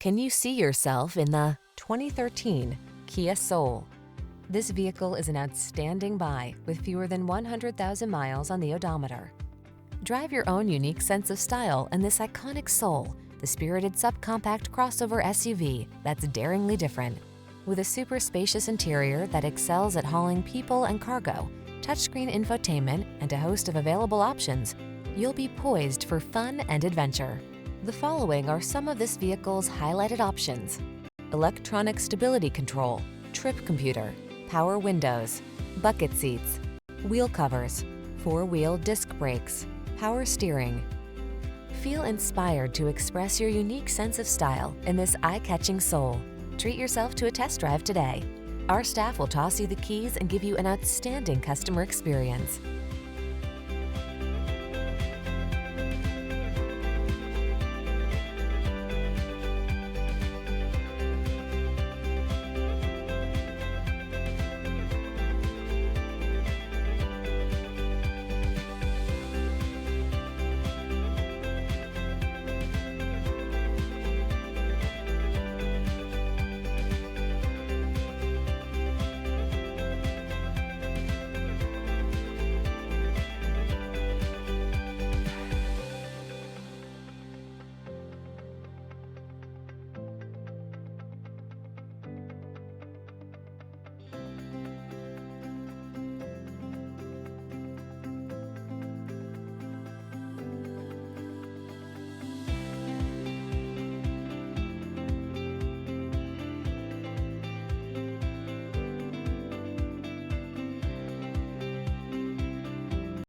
Can you see yourself in the 2013 Kia Soul? This vehicle is an outstanding buy with fewer than 100,000 miles on the odometer. Drive your own unique sense of style in this iconic Soul, the spirited subcompact crossover SUV that's daringly different. With a super spacious interior that excels at hauling people and cargo, touchscreen infotainment, and a host of available options, you'll be poised for fun and adventure. The following are some of this vehicle's highlighted options: electronic stability control, trip computer, power windows, bucket seats, wheel covers, four-wheel disc brakes, power steering. Feel inspired to express your unique sense of style in this eye-catching Soul. Treat yourself to a test drive today. Our staff will toss you the keys and give you an outstanding customer experience.